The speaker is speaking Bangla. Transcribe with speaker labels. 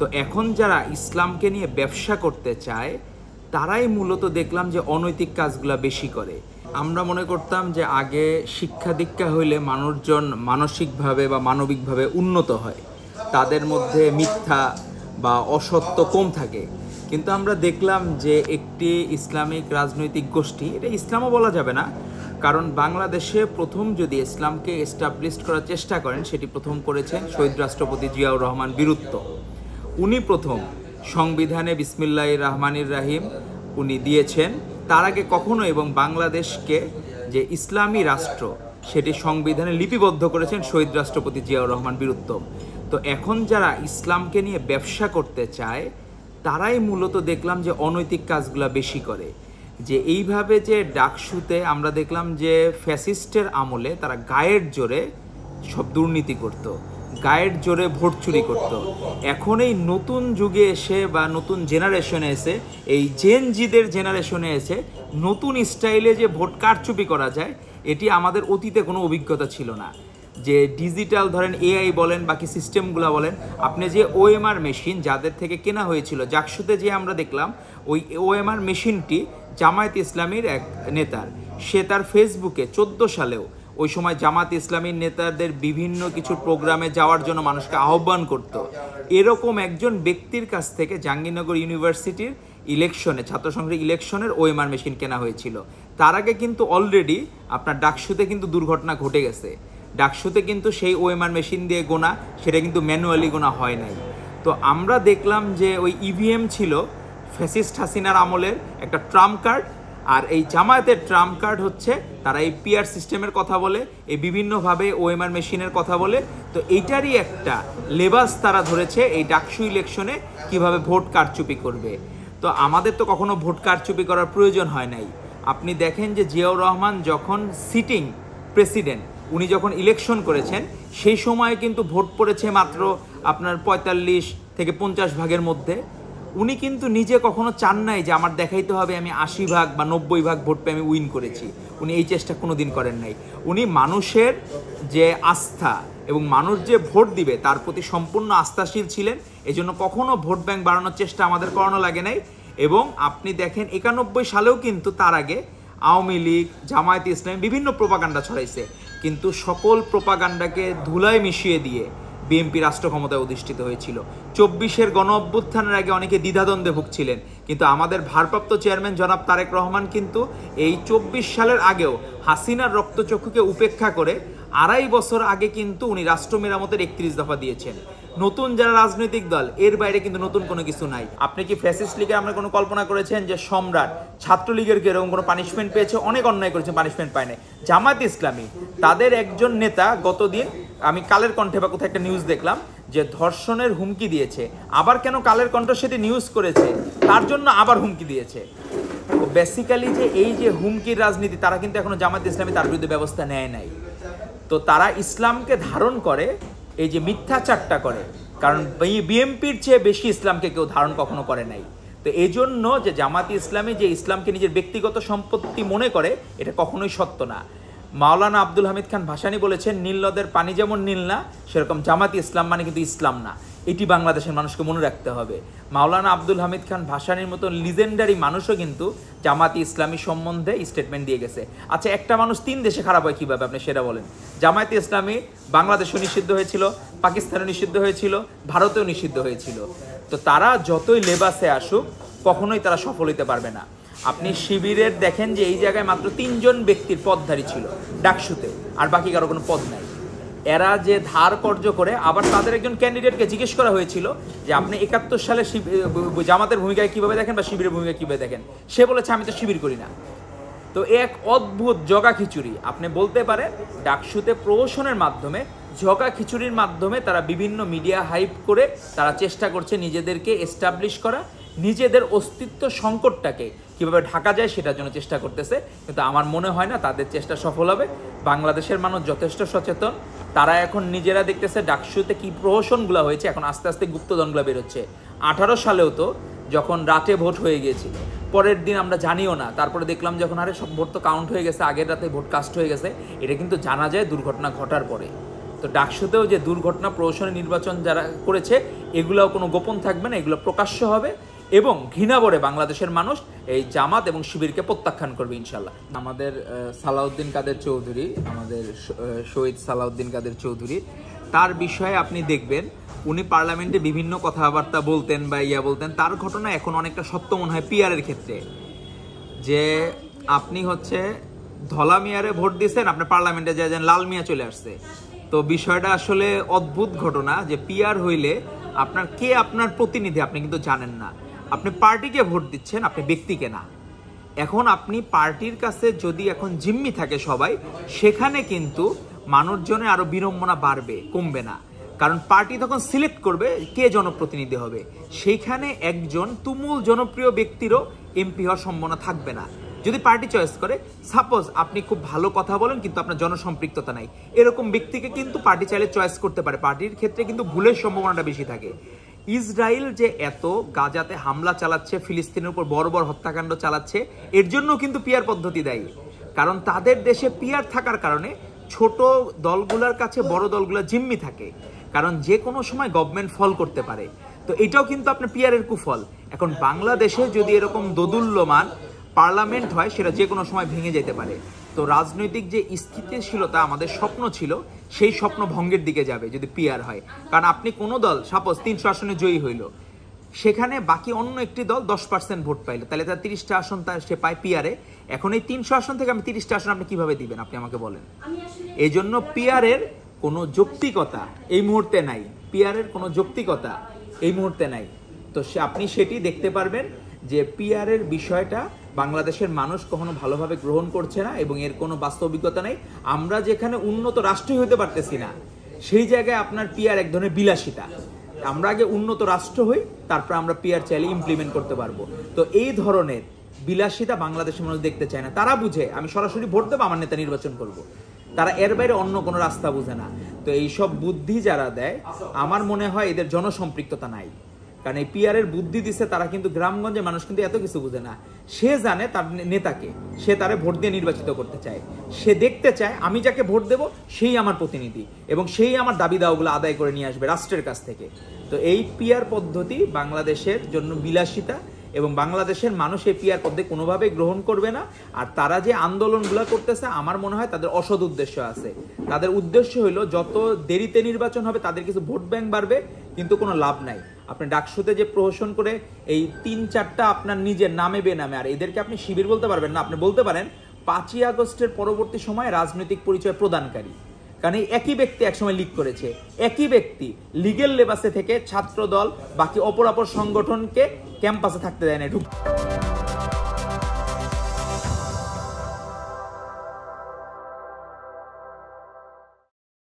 Speaker 1: তো এখন যারা ইসলামকে নিয়ে ব্যবসা করতে চায় তারাই মূলত দেখলাম যে অনৈতিক কাজগুলো বেশি করে। আমরা মনে করতাম যে আগে শিক্ষা দীক্ষা হইলে মানুষজন মানসিকভাবে বা মানবিকভাবে উন্নত হয়, তাদের মধ্যে মিথ্যা বা অসত্য কম থাকে। কিন্তু আমরা দেখলাম যে একটি ইসলামিক রাজনৈতিক গোষ্ঠী, এটা ইসলামও বলা যাবে না, কারণ বাংলাদেশে প্রথম যদি ইসলামকে এস্টাবলিশ করার চেষ্টা করেন সেটি প্রথম করেছেন শহীদ রাষ্ট্রপতি জিয়াউর রহমান বীরুত্ব। উনি প্রথম সংবিধানে বিসমিল্লাহির রহমানির রাহিম উনি দিয়েছেন। তার আগে কখনো এবং বাংলাদেশকে যে ইসলামী রাষ্ট্র সেটি সংবিধানে লিপিবদ্ধ করেছেন শহীদ রাষ্ট্রপতি জিয়াউর রহমান বীরুত্তম। তো এখন যারা ইসলামকে নিয়ে ব্যবসা করতে চায় তারাই মূলত দেখলাম যে অনৈতিক কাজগুলো বেশি করে। যে এইভাবে যে ডাকসুতে আমরা দেখলাম যে ফ্যাসিস্টের আমলে তারা গায়ের জোরে সব দুর্নীতি করত, গায়ের জোরে ভোট চুরি করত। এখন এই নতুন যুগে এসে বা নতুন জেনারেশনে এসে, এই জেনজিদের জেনারেশনে এসে নতুন স্টাইলে যে ভোট কারচুপি করা যায় এটি আমাদের অতীতে কোনো অভিজ্ঞতা ছিল না। যে ডিজিটাল ধরেন এআই বলেন বাকি সিস্টেমগুলো বলেন, আপনি যে ওএমআর মেশিন যাদের থেকে কেনা হয়েছিল জাকসুতে, যে আমরা দেখলাম ওই ওএমআর মেশিনটি জামায়াত ইসলামীর এক নেতার, সে তার ফেসবুকে 14 সালেও ওই সময় জামাত ইসলামীর নেতাদের বিভিন্ন কিছু প্রোগ্রামে যাওয়ার জন্য মানুষকে আহ্বান করত। এরকম একজন ব্যক্তির কাছ থেকে জাহাঙ্গীরনগর ইউনিভার্সিটির ইলেকশনে, ছাত্র সংসদের ইলেকশনের ওএমআর মেশিন কেনা হয়েছিল। তার আগে কিন্তু অলরেডি আপনার ডাকসুতে কিন্তু দুর্ঘটনা ঘটে গেছে। ডাকসুতে কিন্তু সেই ওএমআর মেশিন দিয়ে গোনা, সেটা কিন্তু ম্যানুয়ালি গোনা হয় নাই। তো আমরা দেখলাম যে ওই ইভিএম ছিল ফ্যাসিস্ট হাসিনার আমলের একটা ট্রাম্প কার্ড, আর এই জামায়াতের ট্রাম্প কার্ড হচ্ছে তারা এই পিআর সিস্টেমের কথা বলে, এই বিভিন্নভাবে ওএমআর মেশিনের কথা বলে। তো এইটারই একটা লেবাস তারা ধরেছে এই ডাকসু ইলেকশনে কিভাবে ভোট কারচুপি করবে। তো আমাদের তো কখনো ভোট কারচুপি করার প্রয়োজন হয় নাই। আপনি দেখেন যে জিয়াউর রহমান যখন সিটিং প্রেসিডেন্ট, উনি যখন ইলেকশন করেছেন সেই সময় কিন্তু ভোট পড়েছে মাত্র আপনার 45 থেকে 50 ভাগের মধ্যে। উনি কিন্তু নিজে কখনো চান নাই যে আমার দেখাইতে হবে আমি 80 ভাগ বা 90 ভাগ ভোট পেয়ে আমি উইন করেছি। উনি এই চেষ্টা কোনো দিন করেন নাই। উনি মানুষের যে আস্থা এবং মানুষ যে ভোট দিবে তার প্রতি সম্পূর্ণ আস্থাশীল ছিলেন। এই জন্য কখনো ভোট ব্যাংক বাড়ানোর চেষ্টা আমাদের করানো লাগে নাই। এবং আপনি দেখেন 91 সালেও কিন্তু তার আগে আওয়ামী লীগ, জামায়াত ইসলাম বিভিন্ন প্রোপাগান্ডা ছড়াইছে, কিন্তু সকল প্রোপাগান্ডাকে ধুলায় মিশিয়ে দিয়ে বিএনপি রাষ্ট্র ক্ষমতায় অধিষ্ঠিত হয়েছিল। 24-এর গণ অভ্যুত্থানের আগে অনেকে দ্বিধাদ্বন্দ্বে ভুগছিলেন, কিন্তু আমাদের ভারপ্রাপ্ত চেয়ারম্যান জনাব তারেক রহমান কিন্তু এই 24 সালের আগেও হাসিনার রক্তচক্ষুকে উপেক্ষা করে 2.5 বছর আগে কিন্তু উনি রাষ্ট্র মেরামতের 31 দফা দিয়েছেন। নতুন যারা রাজনৈতিক দল, এর বাইরে কিন্তু নতুন কোনো কিছু নাই। আপনি কি ফ্যাসিস্ট লীগের আমরা কোনো কল্পনা করেছেন যে সম্রাট ছাত্রলীগের এরকম কোনো পানিশমেন্ট পেয়েছে? অনেক অন্যায় করেছে, পানিশমেন্ট পায় নাই। জামায়াত ইসলামী তাদের একজন নেতা গতদিন আমি কালের কণ্ঠে বা কোথাও একটা নিউজ দেখলাম যে ধর্ষণের হুমকি দিয়েছে, আবার কেন কালের কণ্ঠ সেটি নিউজ করেছে, তার জন্য আবার হুমকি দিয়েছে। বেসিক্যালি যে এই যে হুমকির রাজনীতি, তারা কিন্তু এখনো জামায়াত ইসলামী তার বিরুদ্ধে ব্যবস্থা নেয় নাই। তো তারা ইসলামকে ধারণ করে এই যে মিথ্যাচারটা করে, কারণ বিএনপির চেয়ে বেশি ইসলামকে কেউ ধারণ কখনো করে নাই। তো এই জন্য যে জামায়াত ইসলামী যে ইসলামকে নিজের ব্যক্তিগত সম্পত্তি মনে করে, এটা কখনোই সত্য না। মাওলানা আব্দুল হামিদ খান ভাসানী বলেছেন, নীল নদের পানি যেমন নীল না, সেরকম জামায়াত ইসলাম মানে কিন্তু ইসলাম না। এটি বাংলাদেশের মানুষকে মনে রাখতে হবে। মাওলানা আব্দুল হামিদ খান ভাসানীর মতো লিজেন্ডারি মানুষও কিন্তু জামায়াত ইসলামী সম্বন্ধে স্টেটমেন্ট দিয়ে গেছে। আচ্ছা, একটা মানুষ 3 দেশে খারাপ হয় কীভাবে আপনি সেটা বলেন? জামায়াত ইসলামী বাংলাদেশেও নিষিদ্ধ হয়েছিল, পাকিস্তানেও নিষিদ্ধ হয়েছিল, ভারতেও নিষিদ্ধ হয়েছিল। তো তারা যতই লেবাসে আসুক কখনোই তারা সফল হতে পারবে না। আপনি শিবিরের দেখেন যে এই জায়গায় মাত্র 3 জন ব্যক্তির পদধারী ছিল ডাকসুতে, আর বাকি কারো কোনো পদ নাই। এরা যে ধার কর্য করে, আবার তাদের একজন ক্যান্ডিডেটকে জিজ্ঞেস করা হয়েছিল যে আপনি 71 সালে জামাতের ভূমিকায় কীভাবে দেখেন বা শিবিরের ভূমিকা কীভাবে দেখেন, সে বলেছে আমি তো শিবির করি না। তো এক অদ্ভুত জগা খিচুড়ি আপনি বলতে পারেন। ডাকসুতে প্রহসনের মাধ্যমে, জগা খিচুড়ির মাধ্যমে তারা বিভিন্ন মিডিয়া হাইপ করে তারা চেষ্টা করছে নিজেদেরকে এস্টাবলিশ করা, নিজেদের অস্তিত্ব সংকটটাকে কীভাবে ঢাকা যায় সেটার জন্য চেষ্টা করতেছে। কিন্তু আমার মনে হয় না তাদের চেষ্টা সফল হবে। বাংলাদেশের মানুষ যথেষ্ট সচেতন, তারা এখন নিজেরা দেখতেছে ডাকসুতে কী প্রহসনগুলো হয়েছে, এখন আস্তে আস্তে গুপ্তধনগুলো বেরোচ্ছে। 18 সালেও তো যখন রাতে ভোট হয়ে গিয়েছিল, পরের দিন আমরা জানিও না, তারপরে দেখলাম যখন আরে সব ভোট তো কাউন্ট হয়ে গেছে, আগের রাতে ভোট কাস্ট হয়ে গেছে, এটা কিন্তু জানা যায় দুর্ঘটনা ঘটার পরে। তো ডাকসুতেও যে দুর্ঘটনা প্রহসনের নির্বাচন যারা করেছে এগুলোও কোনো গোপন থাকবে না, এগুলো প্রকাশ্য হবে এবং ঘৃণাভরে বাংলাদেশের মানুষ এই জামাত এবং শিবিরকে প্রত্যাখ্যান করবে ইনশাল্লাহ। আমাদের সালাউদ্দিন কাদের চৌধুরী, আমাদের শহীদ সালাউদ্দিন কাদের চৌধুরী, তার বিষয়ে আপনি দেখবেন উনি পার্লামেন্টে বিভিন্ন কথাবার্তা বলতেন বা বলতেন। তার ঘটনা এখন অনেকটা সত্য মনে হয় পিআরের ক্ষেত্রে, যে আপনি হচ্ছে ধলা মিয়ারে ভোট দিচ্ছেন, আপনি পার্লামেন্টে যান লাল মিয়া চলে আসছে। তো বিষয়টা আসলে অদ্ভুত ঘটনা যে পিআর হইলে আপনার কে আপনার প্রতিনিধি আপনি কিন্তু জানেন না। আপনি পার্টিকে ভোট দিচ্ছেন, আপনি ব্যক্তিকে না। এখন আপনি পার্টির কাছে যদি এখন জিম্মি থাকে সবাই, সেখানে কিন্তু মানুষজনের আরো বিড়ম্বনা বাড়বে, কমবে না। কারণ পার্টি তখন সিলেক্ট করবে কে জনপ্রতিনিধি হবে, সেইখানে একজন তুমুল জনপ্রিয় ব্যক্তিরও এমপি হওয়ার সম্ভাবনা থাকবে না। যদি পার্টি চয়েস করে, সাপোজ আপনি খুব ভালো কথা বলেন কিন্তু আপনার জনসম্পৃক্ততা নাই, এরকম ব্যক্তিকে কিন্তু পার্টি চাইলে চয়েস করতে পারে। পার্টির ক্ষেত্রে কিন্তু ভুলের সম্ভাবনাটা বেশি থাকে। ইসরায়েল যে এত গাজাতে হামলা চালাচ্ছে, ফিলিস্তিনের উপর বড় বড় হত্যাকাণ্ড চালাচ্ছে, এর জন্য কিন্তু পিআর পদ্ধতি দায়ী। কারণ তাদের দেশে পিআর থাকার কারণে ছোট দলগুলোর কাছে বড় দলগুলো জিম্মি থাকে, কারণ যে কোনো সময় গভর্নমেন্ট ফল করতে পারে। তো এটাও কিন্তু আপনার পিআর এর কুফল। এখন বাংলাদেশে যদি এরকম দোদুল্যমান পার্লামেন্ট হয়, সেটা যে কোনো সময় ভেঙে যেতে পারে। তো রাজনৈতিক যে স্থিতিশীলতা আমাদের স্বপ্ন ছিল, সেই স্বপ্ন ভঙ্গের দিকে যাবে যদি পিআর হয়। কারণ আপনি কোনো দল সাপোজ 300 আসনে জয়ী হইল, সেখানে বাকি অন্য একটি দল 10% ভোট পাইলো, তাহলে তার 30টা আসন সে পায় পিআরে। এখন এই 300 আসন থেকে আমি 30টা আসন আপনি কিভাবে দিবেন, আপনি আমাকে বলেন। এই জন্য পিআর এর কোনো যৌক্তিকতা এই মুহূর্তে নাই, পিআর এর কোনো যৌক্তিকতা এই মুহূর্তে নাই। তো আপনি সেটি দেখতে পারবেন যে পিআর এর বিষয়টা বাংলাদেশের মানুষ কখনো ভালোভাবে গ্রহণ করছে না এবং এর কোনো বাস্তবিকতা নেই। আমরা যেখানে উন্নত রাষ্ট্রই হতে পারতেছি না, সেই জায়গায় আপনার পিআর এক ধরনের বিলাসিতা। আমরা আগে উন্নত রাষ্ট্র হই, তারপর আমরা পিআর চাইলে ইমপ্লিমেন্ট করতে পারবো। তো এই ধরনের বিলাসিতা বাংলাদেশের মানুষ দেখতে চায় না। তারা বুঝে আমি সরাসরি ভোট দেবো, আমার নেতা নির্বাচন করব। তারা এর বাইরে অন্য কোনো রাস্তা বুঝে না। তো এইসব বুদ্ধি যারা দেয়, আমার মনে হয় এদের জনসম্পৃক্ততা নাই। কারণ এই পিআর এর বুদ্ধি দিচ্ছে তারা, কিন্তু গ্রামগঞ্জে মানুষ কিন্তু এত কিছু বুঝে না। সে জানে তার নেতাকে, সে তারে ভোট দিয়ে নির্বাচিত করতে চায়। সে দেখতে চায় আমি যাকে ভোট দেব সেই আমার প্রতিনিধি এবং সেই আমার দাবি দাওয়াগুলো আদায় করে নিয়ে আসবে রাষ্ট্রের কাছ থেকে। তো এই পিআর পদ্ধতি বাংলাদেশের জন্য বিলাসিতা এবং বাংলাদেশের মানুষ এই পিআর পদ্ধতি কোনোভাবেই গ্রহণ করবে না। আর তারা যে আন্দোলনগুলো করতেছে, আমার মনে হয় তাদের অসৎ উদ্দেশ্য আছে। তাদের উদ্দেশ্য হলো যত দেরিতে নির্বাচন হবে তাদের কিছু ভোট ব্যাংক বাড়বে, কিন্তু কোনো লাভ নাই। আপনি ডাকসুতে যে প্রহসন করে এই 3-4টা আপনার নিজের নামে বেনামে, আর এদেরকে আপনি শিবির বলতে পারবেন না। আপনি বলতে পারেন 5ই আগস্টের পরবর্তী সময় রাজনৈতিক পরিচয় প্রদানকারী, কারণ এই একই ব্যক্তি একসময় লিগ করেছে। একই ব্যক্তি লিগেল লেবাসে থেকে ছাত্র দল বাকি অপর সংগঠনকে ক্যাম্পাসে থাকতে দেয় না।